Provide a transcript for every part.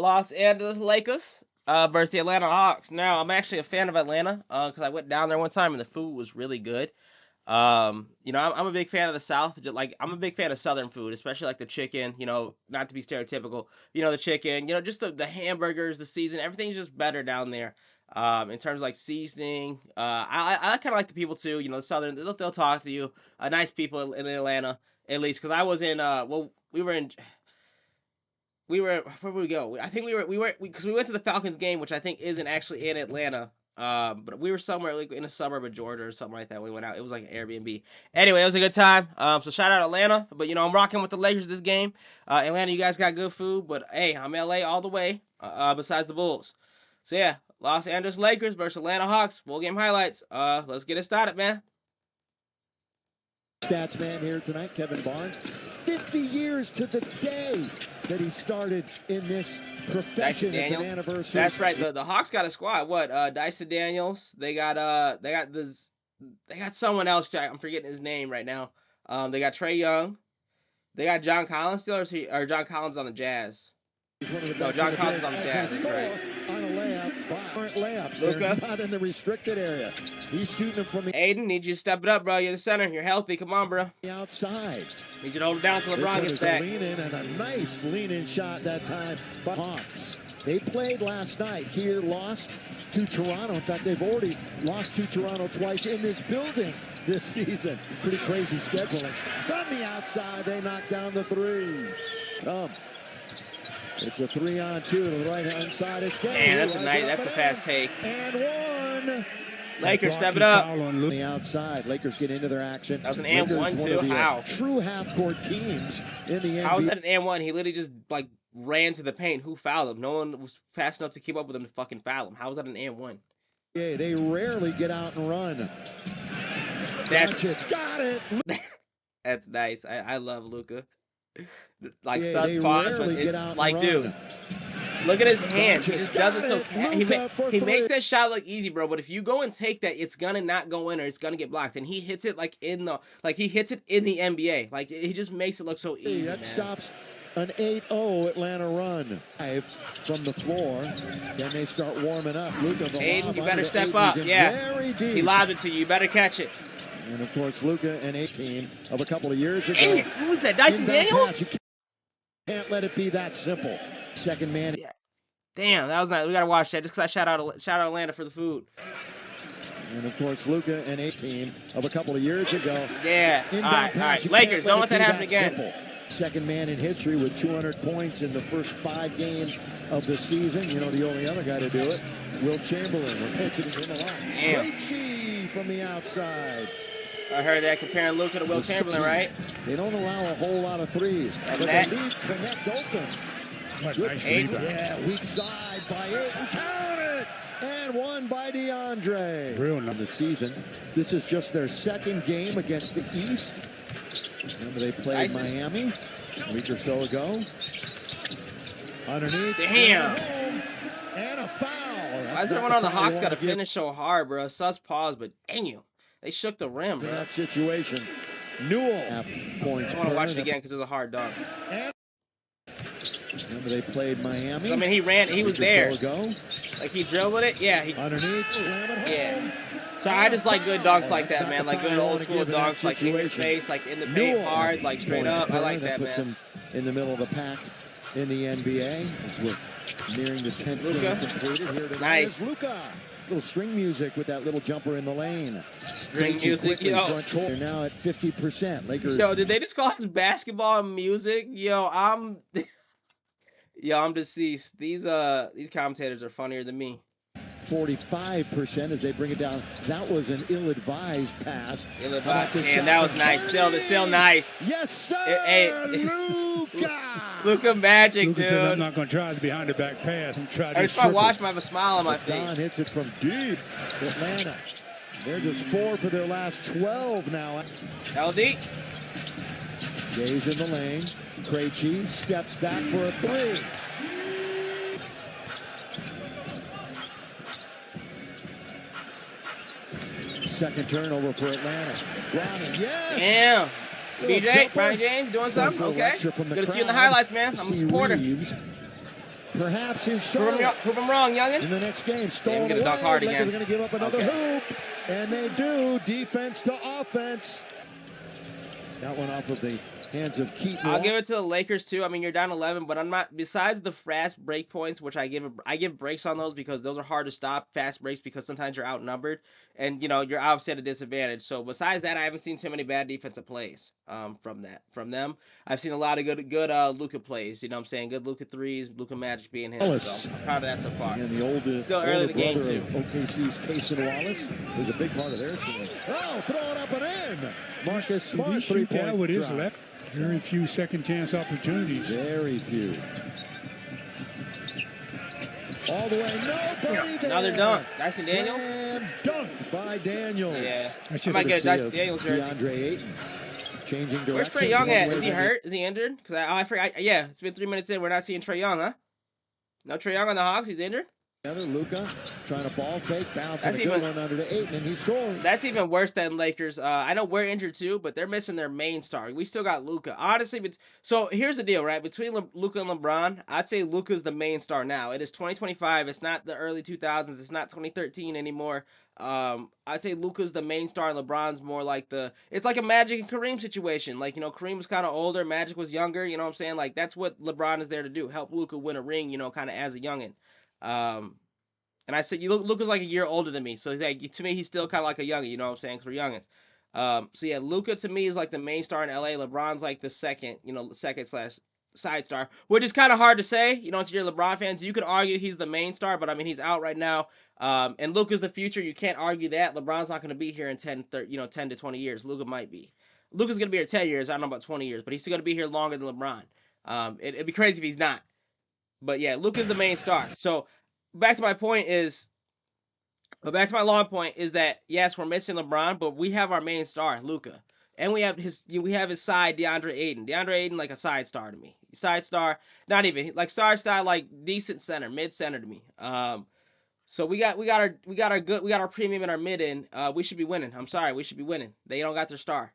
Los Angeles Lakers versus the Atlanta Hawks. Now, I'm actually a fan of Atlanta because I went down there one time and the food was really good. You know, I'm a big fan of the South. Like, I'm a big fan of Southern food, especially like the chicken. You know, not to be stereotypical. You know, the chicken. You know, just the hamburgers, the season. Everything's just better down there. In terms of like seasoning. I kind of like the people too. You know, the Southern. They'll talk to you. Nice people in Atlanta, at least. Because I was in. Well, we were in. Where would we go? I think because we went to the Falcons game, which I think isn't actually in Atlanta. But we were somewhere like in a suburb of Georgia or something like that. We went out. It was like an Airbnb. Anyway, it was a good time. So shout out Atlanta. But you know, I'm rocking with the Lakers this game. Atlanta, you guys got good food, but hey, I'm LA all the way. Besides the Bulls. So yeah, Los Angeles Lakers versus Atlanta Hawks. Full game highlights. Let's get it started, man. Stats man here tonight, Kevin Barnes. 50 years to the day that he started in this profession. It's an anniversary. That's right. The Hawks got a squad. What? Dyson Daniels. They got someone else. I'm forgetting his name right now. They got Trae Young. They got John Collins still, or John Collins on the Jazz. No, John Collins on the Jazz. That's right. On a layup, layups. Luka. They're not in the restricted area. He's shooting them from the Aiden, need you to step it up, bro. You're the center. You're healthy. Come on, bro. outside. Need you to hold it down until LeBron gets back. Lean in and a nice lean-in shot that time by Hawks. They played last night. Here lost to Toronto. In fact, they've already lost to Toronto twice in this building this season. Pretty crazy scheduling. From the outside, they knock down the three. It's a 3-on-2 to the right-hand side. It's man, that's a fast take. And one. Lakers, step it up. On the outside, Lakers get into their action. That was an and one too. How? True half-court teams in the NBA. How was that an and one? He literally just like ran to the paint. Who fouled him? No one was fast enough to keep up with him to fucking foul him. How was that an and one? Yeah, they rarely get out and run. That's got it. That's nice. I love Luka. Like sus pause, but it's like, dude, look at his hand. He just does it so he makes that shot look easy, bro. But if you go and take that, it's gonna not go in or it's gonna get blocked. And he hits it like he hits it in the NBA. Like he just makes it look so easy. That stops an 8-0 Atlanta run. From the floor, then they start warming up. Luka, Aiden, you better step up. Yeah, he lobbed it to you. You better catch it. And of course, Luka and a team of a couple of years ago. Hey, who's that? Dyson Daniels? You can't let it be that simple. Second man. Yeah. Damn, that was nice. We gotta watch that just because I shout out Atlanta for the food. And of course, Luka and a team of a couple of years ago. Yeah. All right. Lakers, don't let that happen again. Simple. Second man in history with 200 points in the first 5 games of the season. You know, the only other guy to do it, Will Chamberlain. We're pitching him a lot. Damn. Great from the outside. I heard that comparing Luka to Will Chamberlain, right? They don't allow a whole lot of threes. And but that. they leave the net open. Nice rebound. Yeah, weak side by Aiden. Count it! And one by DeAndre. Real nice. The season. This is just their second game against the East. Remember they played Miami a week or so ago. Underneath. Damn. And a foul. Why is everyone on the Hawks got to finish so hard, bro? Sus pause, but dang you. They shook the rim, bro. That situation. Newell. Points. I want to watch it again because it's a hard dunk. Remember they played Miami. So, I mean, he was there. So like he dribbled it. Yeah. Underneath. Slam it home. Yeah. So I just like good dunks like that, man. Like good old school dunks, like in your face, like in the paint hard, like straight up. I like that, puts man. him in the middle of the pack in the NBA. As we're nearing the 10th game completed here tonight. Nice. Luka. Little string music with that little jumper in the lane. String music, yo. They're now at 50%. Lakers. Yo, did they just call this basketball music? Yo, I'm deceased. These commentators are funnier than me. 45% as they bring it down. That was an ill-advised pass. Ill-advised. Man, that was nice. Still nice. Yes, sir. Luka. Luka magic, Luka dude. said, I'm not going to try the behind-the-back pass. I'm trying to. Every time I watch him, I have a smile on my face. Don hits it from deep. Atlanta. They're just 4 for their last 12 now. LD. Gaze in the lane. Krejci steps back for a 3. Second turnover for Atlanta. Browning, yes! Damn. BJ, Brian James doing something? Okay. Good to see you in the highlights, man. I'm a supporter. Reeves perhaps in Prove Charlotte. him wrong, youngin. In the next game, Yeah, stolen we gonna dunk hard Lakers again. are going to give up another hoop, and they do. Defense to offense. That one off of the hands of Keaton. I'll give it to the Lakers too. I mean, you're down 11, but I'm not. Besides the fast break points, which I give breaks on those because those are hard to stop. Fast breaks because sometimes you're outnumbered, and you know you're obviously at a disadvantage. So besides that, I haven't seen too many bad defensive plays from them. I've seen a lot of good Luka plays. You know what I'm saying? Good Luka threes, Luka Magic being hit. So I'm proud of that so far. And the oldest, Still early in the game brother too. of OKC's Payson Wallace was a big part of their team. Oh, throw it up and in. Marcus Smart, Did he shoot that 3-point with his drop. left? Very few second chance opportunities. Very few. All the way, nobody there. Another dunk. Dyson Daniels. Slam dunk by Daniels. Yeah. That's I just might get a Courtesy Dyson of Daniels jersey. DeAndre Ayton. Changing directions. Where's Trae Young one at? way Is he to hurt? Is he injured? Because I forgot. Yeah, it's been 3 minutes in. We're not seeing Trae Young, huh? No Trae Young on the Hawks. He's injured. Luka trying to ball fake, bounce, That's and a good even- one under to Ayton, and he scores. That's even worse than Lakers. I know we're injured too, but they're missing their main star. We still got Luka. Honestly, so here's the deal, right? Between Luka and LeBron, I'd say Luka's the main star now. It is 2025. It's not the early 2000s. It's not 2013 anymore. I'd say Luka's the main star, and LeBron's more like it's like a Magic and Kareem situation. Like, you know, Kareem was kind of older, Magic was younger. You know what I'm saying? Like, that's what LeBron is there to do, help Luka win a ring. You know, kind of as a youngin. And I said, Luka's like a year older than me, so like, to me, he's still kind of like a youngin. You know what I'm saying? Because we're youngins. So yeah, Luka to me is like the main star in LA. LeBron's like the second / side star, which is kind of hard to say. You know, to your LeBron fans, you could argue he's the main star, but I mean, he's out right now. And Luka's the future. You can't argue that. LeBron's not going to be here in 10 to 20 years. Luka might be. Luka's going to be here 10 years. I don't know about 20 years, but he's still going to be here longer than LeBron. It'd be crazy if he's not. But yeah, Luka's the main star. So back to my long point is that yes, we're missing LeBron, but we have our main star, Luka, and we have his side, DeAndre Ayton. DeAndre Ayton like a side star to me, side star, not even like side star, like decent center, mid center to me. So we got our premium and our mid in. We should be winning. I'm sorry, we should be winning. They don't got their star.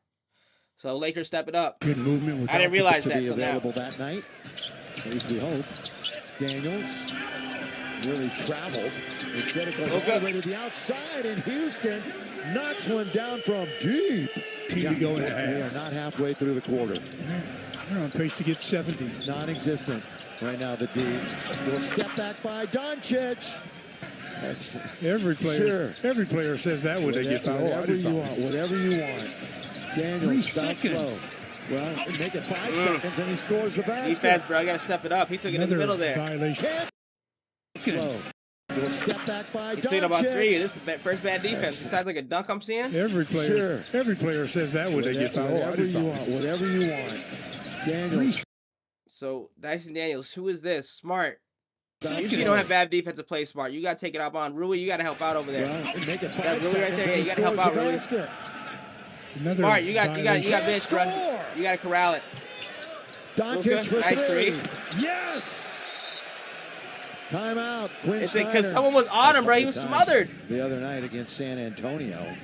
So Lakers step it up. Good movement. I didn't realize to that be till now. available that night. At least we hope. Daniels really traveled. Instead it goes all the way to the outside, and Houston knocks one down from deep. Peavy going to We half. are not halfway through the quarter. They're on pace to get 70. Non-existent right now, the D. Little step back by Doncic. That's Every player says that when they get fouled. whatever you want. Daniels 3 bounce slow. seconds. Well, make it 5 seconds, and he scores the basket. Defense, bro, you got to step it up. He took it in the middle there. Violation. Slow. Little step back by He took it about 3. Doncic. This is the first bad defense. Besides like a dunk I'm seeing. Every player says that when they get fouled. Whatever you want. Daniels. So Dyson Daniels, who is this? Smart. Bounce You slow. don't have bad defensive play, Smart. You got to take it up on Rui. You got to help out over there. Well, make it 5 That Rui seconds, right there, and yeah, he you gotta help scores out, the Rui. basket. Another Smart, you got violation. bitch, bro. Score. You got to corral it. Doncic Luka, for nice 3. three. Yes. Timeout. Quinn It's Snyder. because someone was on him, bro. He was smothered. The other night against San Antonio.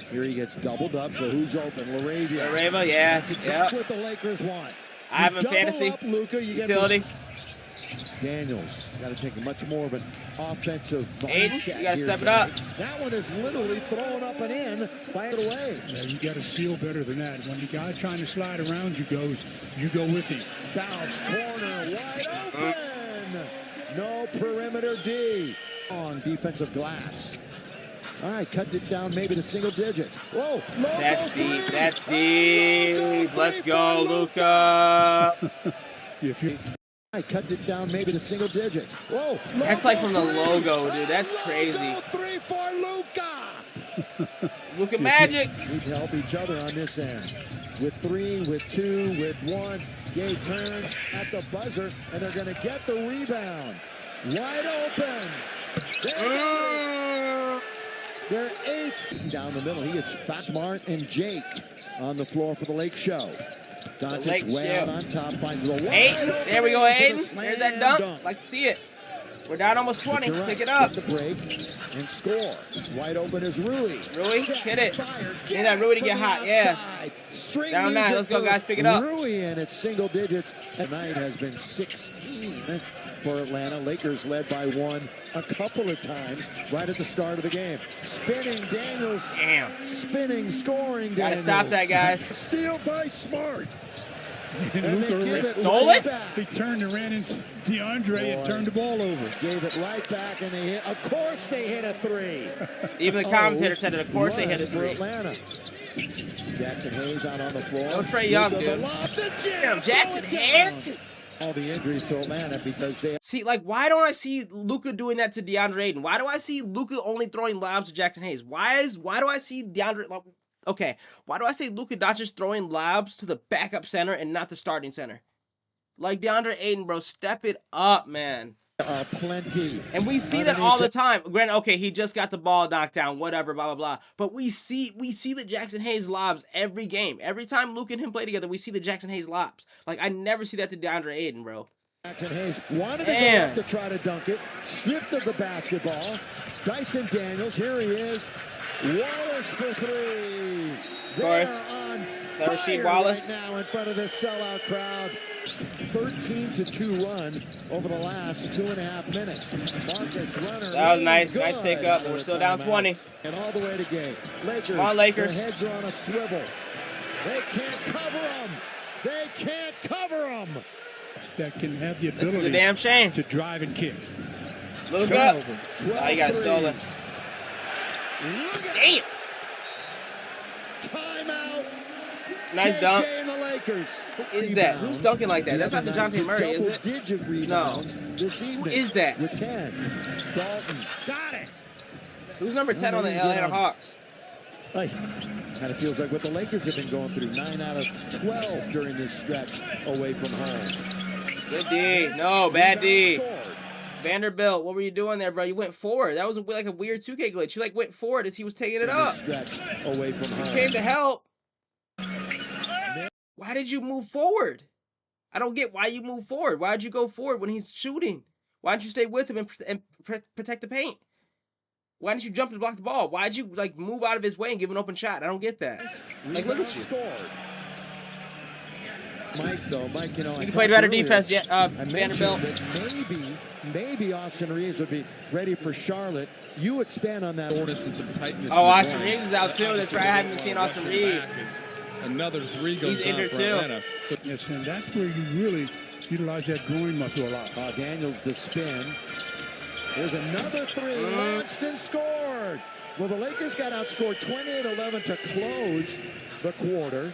Here he gets doubled up. So who's open? Laravia. Lareva, yeah. That's exactly Yep. what the Lakers want. I have You him double fantasy. up Luka, you get Utility. Daniels got to take much more of an offensive Aiden, mindset. you gotta here step it tonight. up. That one is literally thrown up and in by it away. Yeah, you got to seal better than that. When the guy trying to slide around you goes, you go with him. Bounce corner wide open. No perimeter D on defensive glass. All right, cut it down maybe to single digits. Whoa, That's deep. That's deep. Let's go, Luka. If you I cut it down maybe to single digits. Whoa, That's like from the logo, dude. That's crazy. Logo 3 for Luka. Luka Magic. Need to help each other on this end. With 3, with 2, with 1. Gabe turns at the buzzer, and they're going to get the rebound. Wide open. They're 8th. Down the middle, he gets fast. Smart and Jake on the floor for the Lake Show. Doncic Lake way Show. out on top, finds the wide Aiden. open There we go, for the Aiden. slam There's that dunk. Like to see it. We're down almost 20. Right. Pick it up. Get the break and score. Wide open is Rui. Rui, Set, hit it. Fire, Need that Rui to get hot. Yeah. Down 9. Let's go, guys. Pick it up. Rui, and it's single digits. Tonight has been 16 for Atlanta. Lakers led by 1 a couple of times right at the start of the game. Spinning Daniels. Damn. Spinning, scoring Gotta Daniels. stop that, guys. Steal by Smart. And Luka stole it? He turned and ran into DeAndre and turned the ball over. Gave it right back, and they hit. Of course, they hit a 3. Even the commentator said it. Of course they hit a for 3. Atlanta. Jackson Hayes out on the floor. No Trae Young, dude. Damn, Jackson Hayes. All the injuries to Atlanta because they. See, like, why don't I see Luka doing that to DeAndre Ayton? Why do I see Luka only throwing lobs to Jackson Hayes? Why do I see DeAndre? Okay, why do I say Luka Doncic throwing lobs to the backup center and not the starting center? Like DeAndre Ayton, bro, step it up, man. Plenty. And we see that all the time. Granted, okay, he just got the ball knocked down, whatever, blah, blah, blah. But we see the Jackson Hayes lobs every game. Every time Luka and him play together, we see the Jackson Hayes lobs. Like, I never see that to DeAndre Ayton, bro. Jackson Hayes wanted to go up to try to dunk it. Stripped of the basketball. Dyson Daniels, here he is. Wallace for 3. Of course. On Rasheed Wallace. Right now in front of this sellout crowd. 13-2 run over the last 2.5 minutes. Marcus Runner. That was nice. Nice take up. We're still down 20. And all the way to game. Lakers. Come on, Lakers. Their heads are on a swivel. They can't cover them. They can't cover them. That can have the This is a ability damn shame. to drive and kick. Luka. Oh, you got it stolen. Damn. Timeout. Nice dunk. JJ and the Lakers. Who is that? Who's dunking like that? That's not DeJounte Murray, is it? Double-digit No. rebounds this Who evening is that? with 10. Dalton. Got it. Who's number 10 on the Atlanta Hawks? Like, kind of feels like what the Lakers have been going through. 9 out of 12 during this stretch away from home. Good D. No, bad D. Scored. Vanderbilt, what were you doing there, bro? You went forward. That was like a weird 2K glitch. You like went forward as he was taking it up. Stretch away from home. He came to help. Why did you move forward? I don't get why you move forward. Why did you go forward when he's shooting? Why didn't you stay with him and protect the paint? Why didn't you jump and block the ball? Why did you like move out of his way and give an open shot? I don't get that. Like, look at you. Scored. Mike, you know, You can play better defense, yet, I Vanderbilt. mentioned that maybe Austin Reeves would be ready for Charlotte. You expand on that. Oh, Austin Reeves is out too. That's right. I haven't been seeing Austin Reeves. Another 3 goes He's down injured for too. Atlanta. So Yes, and that's where you really utilize that groin muscle a lot. Daniels the spin. There's another 3 launched and scored. Well, the Lakers got outscored 28-11 to close the quarter.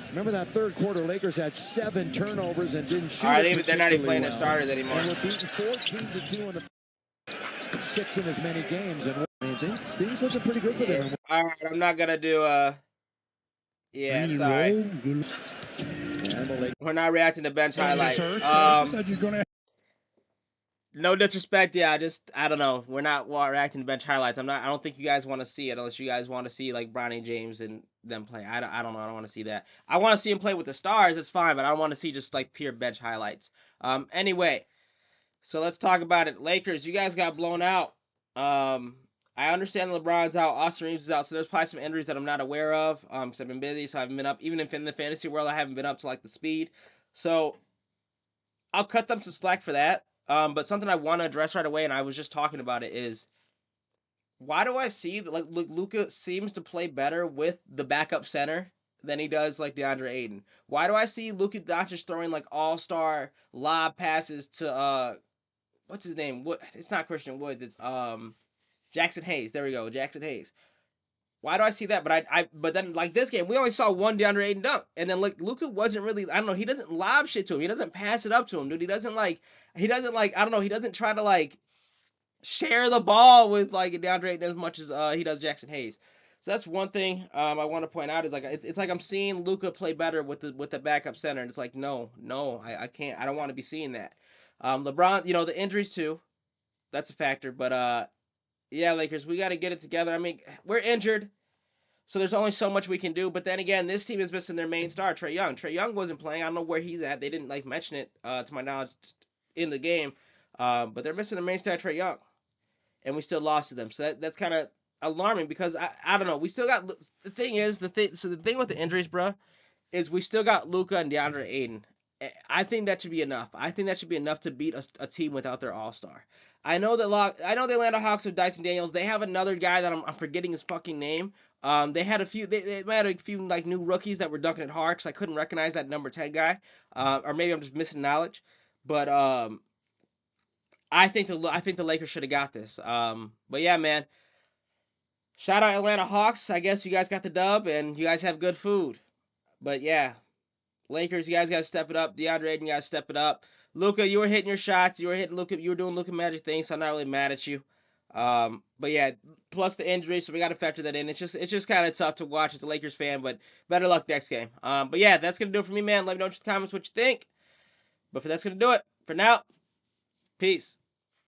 Remember that third quarter, Lakers had 7 turnovers and didn't shoot. All right, they're not even playing their starters anymore. And we're beaten 14-2 in the 6 in as many games. And things looking pretty good for them. All right, I'm not gonna do yeah, sorry. We're not reacting to bench highlights. No disrespect, yeah. I don't know. We're not reacting to bench highlights. I don't think you guys want to see it unless you guys want to see like Bronny James and them play. I don't know. I don't want to see that. I want to see him play with the stars. That's fine, but I don't want to see just like pure bench highlights. Anyway, so let's talk about it. Lakers, you guys got blown out. I understand LeBron's out, Austin Reeves is out, so there's probably some injuries that I'm not aware of. Because I've been busy, so I haven't been up. Even if in the fantasy world, I haven't been up to like the speed. So I'll cut them some slack for that. But something I want to address right away, and I was just talking about it, is why do I see that like Luka seems to play better with the backup center than he does like DeAndre Ayton? Why do I see Luka Doncic throwing like all-star lob passes to what's his name? It's not Christian Woods. It's Jackson Hayes. There we go, Jackson Hayes. Why do I see that? But then like this game, we only saw one DeAndre Ayton dunk, and then like Luka wasn't really. I don't know. He doesn't lob shit to him. He doesn't pass it up to him, dude. He doesn't like. I don't know. He doesn't try to like share the ball with like DeAndre Ayton as much as he does Jackson Hayes. So that's one thing I want to point out is like it's like I'm seeing Luka play better with the backup center, and it's like no, I can't. I don't want to be seeing that. LeBron, you know, the injuries too, that's a factor. But yeah, Lakers, we got to get it together. I mean, we're injured, so there's only so much we can do. But then again, this team is missing their main star, Trae Young. Trae Young wasn't playing. I don't know where he's at. They didn't like mention it to my knowledge in the game. But they're missing the mainstay Trae Young, and we still lost to them. So that's kind of alarming because I don't know. We still got the thing is the thing with the injuries, bro, is we still got Luka and DeAndre Ayton. I think that should be enough. I think that should be enough to beat a team without their All Star. I know the Atlanta Hawks with Dyson Daniels. They have another guy that I'm forgetting his fucking name. They had a few. They had a few like new rookies that were dunking it hard because I couldn't recognize that number 10 guy. Or maybe I'm just missing knowledge. But I think the Lakers should have got this. But yeah, man. Shout out Atlanta Hawks. I guess you guys got the dub and you guys have good food. But yeah, Lakers, you guys got to step it up. DeAndre Ayton, you got to step it up. Luka, you were hitting your shots. You were doing Luka magic things. So I'm not really mad at you. But yeah, plus the injury, so we got to factor that in. It's just kind of tough to watch as a Lakers fan, but better luck next game. But yeah, that's gonna do it for me, man. Let me know in the comments what you think. But that's gonna do it for now. Peace.